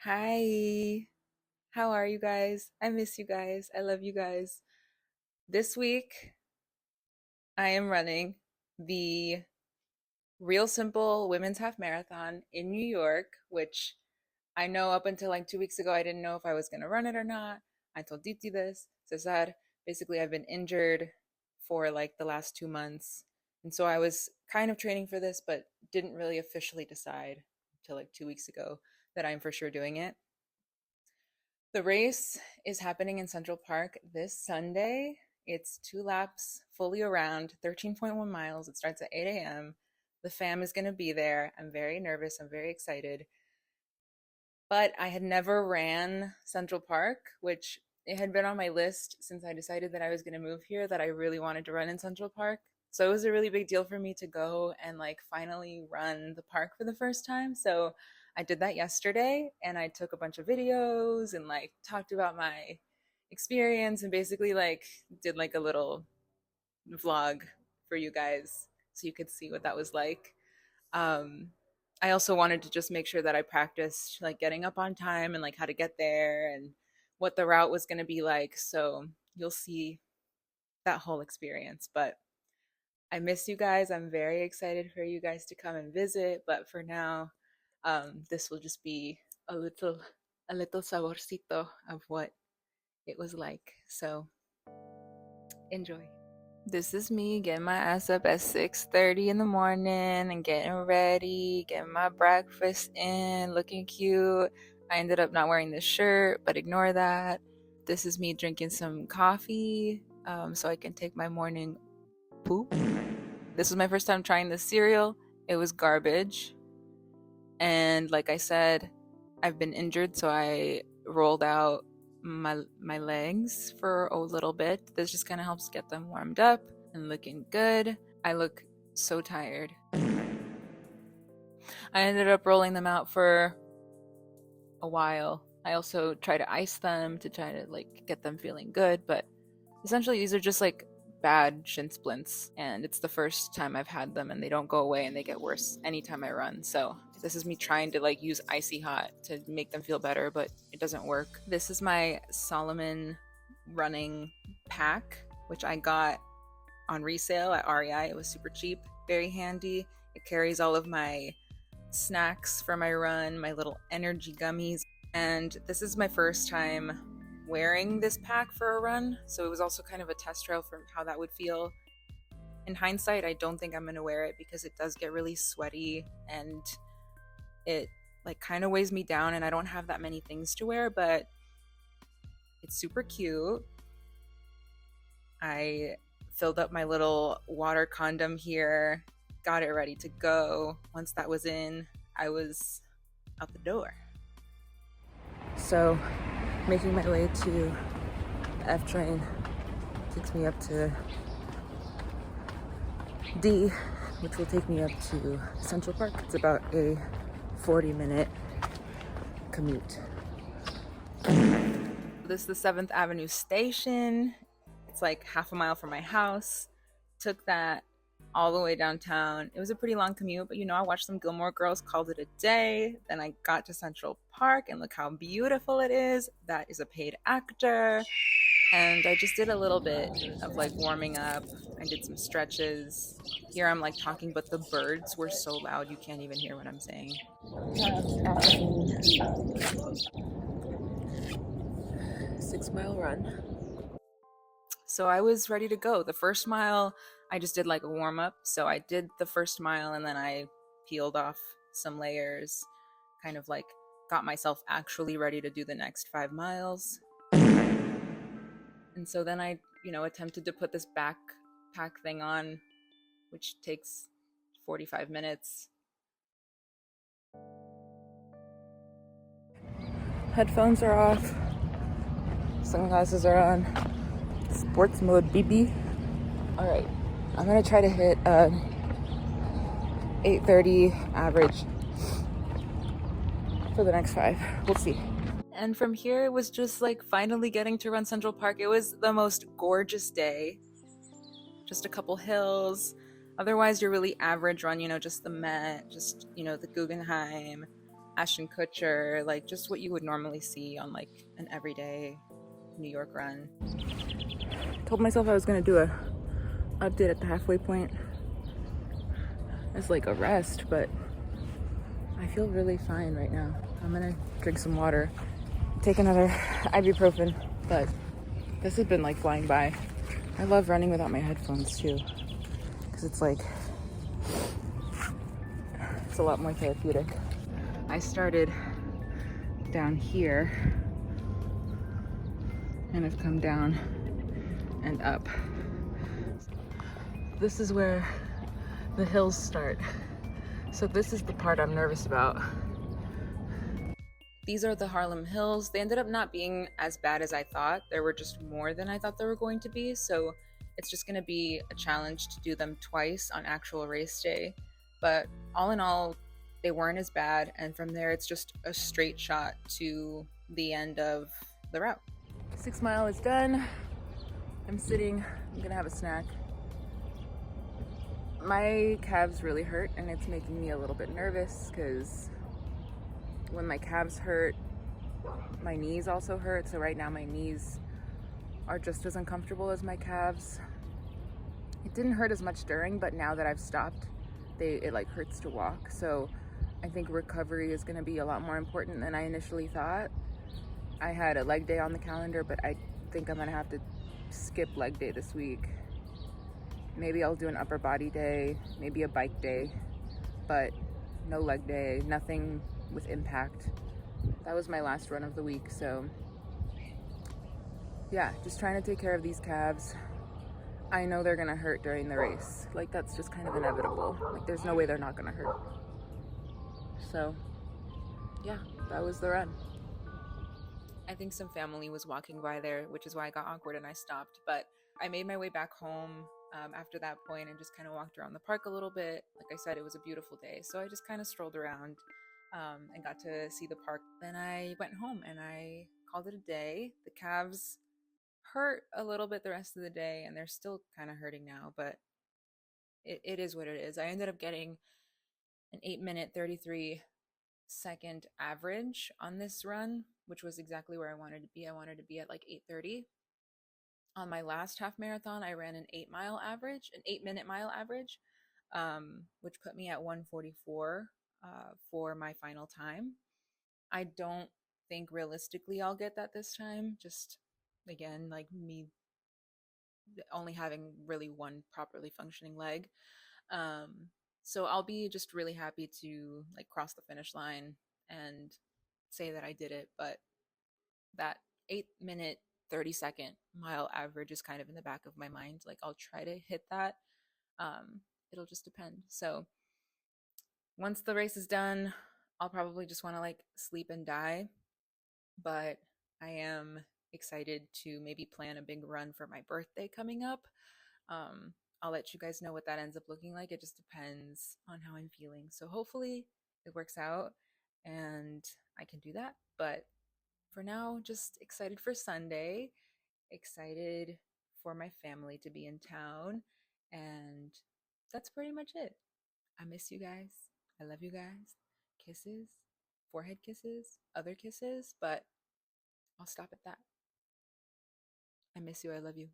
Hi. How are you guys? I miss you guys. I love you guys. This week, I am running the Real Simple Women's Half Marathon in New York, which I know up until like 2 weeks ago, I didn't know if I was going to run it or not. I told deepti this, cesar. Basically, I've been injured for like the last 2 months. And so I was kind of training for this, but didn't really officially decide until like 2 weeks ago that I'm for sure doing it. The race is happening in Central Park this Sunday. It's 2 laps fully around, 13.1 miles. It starts at 8 a.m. The fam is going to be there. I'm very nervous. I'm very excited. But I had never ran Central Park, which it had been on my list since I decided that I was going to move here, that I really wanted to run in Central Park. So it was a really big deal for me to go and like finally run the park for the first time. So I did that yesterday and I took a bunch of videos and like talked about my experience and basically like did like a little vlog for you guys so you could see what that was like. um I also wanted to just make sure that I practiced like getting up on time and like how to get there and what the route was going to be like, so you'll see that whole experience. But I miss you guys. I'm very excited for you guys to come and visit, but for now, this will just be a little a little saborcito of what it was like, so enjoy. This is me getting my ass up at 6:30 in the morning and getting ready, getting my breakfast in, looking cute. I ended up not wearing this shirt, but ignore that. This is me drinking some coffee so I can take my morning poop. This was my first time trying this cereal. It was garbage. And like I said, I've been injured, so I rolled out my legs for a little bit. This just kind of helps get them warmed up and looking good. I look so tired. I ended up rolling them out for a while. I also try to ice them to try to like get them feeling good, but essentially these are just like bad shin splints, and it's the first time I've had them and they don't go away and they get worse anytime I run. So this is me trying to like use icy hot to make them feel better, but it doesn't work. This is my Solomon running pack, which I got on resale at REI. It was super cheap, very handy. It carries all of my snacks for my run, my little energy gummies. And this is my first time wearing this pack for a run, so it was also kind of a test trail for how that would feel. In hindsight, I don't think I'm going to wear it because it does get really sweaty and it like kind of weighs me down and I don't have that many things to wear, but it's super cute. I filled up my little water condom here, got it ready to go. Once that was in, I was out the door. So making my way to the F train takes me up to D, which will take me up to Central Park. It's about a 40-minute commute. This is the 7th Avenue station. It's like half a mile from my house. Took that all the way downtown. It was a pretty long commute, but I watched some Gilmore Girls, called it a day. Then I got to Central Park and look how beautiful it is. That is a paid actor. And I just did a little bit of like warming up. I did some stretches. Here I'm like talking, but the birds were so loud you can't even hear what I'm saying. 6-mile run. So I was ready to go. The first mile, I just did like a warm up. So I did the first mile and then I peeled off some layers, kind of like got myself actually ready to do the next 5 miles. And so then I, attempted to put this backpack thing on, which takes 45 minutes. Headphones are off. Sunglasses are on. Sports mode BB. All right, I'm gonna try to hit 8:30 average for the next 5. We'll see. And from here, it was just like finally getting to run Central Park. It was the most gorgeous day. Just a couple hills. Otherwise, your really average run, just the Met, just, the Guggenheim. Ashton Kutcher, like just what you would normally see on like an everyday New York run. Told myself I was gonna do a update at the halfway point as like a rest, but I feel really fine right now. I'm gonna drink some water, take another ibuprofen, but this has been like flying by. I love running without my headphones too, because it's like, it's a lot more therapeutic. I started down here and have come down and up. This is where the hills start. So this is the part I'm nervous about. These are the Harlem Hills. They ended up not being as bad as I thought. There were just more than I thought there were going to be. So it's just going to be a challenge to do them twice on actual race day. But all in all, they weren't as bad. And from there, it's just a straight shot to the end of the route. 6 mile is done. I'm sitting, I'm going to have a snack. My calves really hurt and it's making me a little bit nervous because when my calves hurt, my knees also hurt. So right now my knees are just as uncomfortable as my calves. It didn't hurt as much during, but now that I've stopped, it like hurts to walk. So I think recovery is gonna be a lot more important than I initially thought. I had a leg day on the calendar, but I think I'm gonna have to skip leg day this week. Maybe I'll do an upper body day, maybe a bike day, but no leg day, nothing with impact. That was my last run of the week, so yeah, just trying to take care of these calves. I know they're gonna hurt during the race. Like, that's just kind of inevitable. Like, there's no way they're not gonna hurt. So yeah, that was the run. I think some family was walking by there, which is why I got awkward and I stopped. But I made my way back home after that point and just kind of walked around the park a little bit. Like I said, it was a beautiful day. So I just kind of strolled around and got to see the park. Then I went home and I called it a day. The calves hurt a little bit the rest of the day and they're still kind of hurting now, but it is what it is. I ended up getting an 8-minute 33-second average on this run, which was exactly where I wanted to be. I wanted to be at like 8:30. On my last half marathon, I ran an 8-mile average, an 8-minute mile average, which put me at 1:44 for my final time. I don't think realistically I'll get that this time. Just again, like me only having really one properly functioning leg. Um, so I'll be just really happy to like cross the finish line and say that I did it. But that 8-minute 30-second mile average is kind of in the back of my mind. Like I'll try to hit that. It'll just depend. So once the race is done, I'll probably just want to like sleep and die. But I am excited to maybe plan a big run for my birthday coming up. Um, I'll let you guys know what that ends up looking like. It just depends on how I'm feeling. So hopefully it works out and I can do that. But for now, just excited for Sunday, excited for my family to be in town, and that's pretty much it. I miss you guys. I love you guys. Kisses, forehead kisses, other kisses, but I'll stop at that. I miss you. I love you.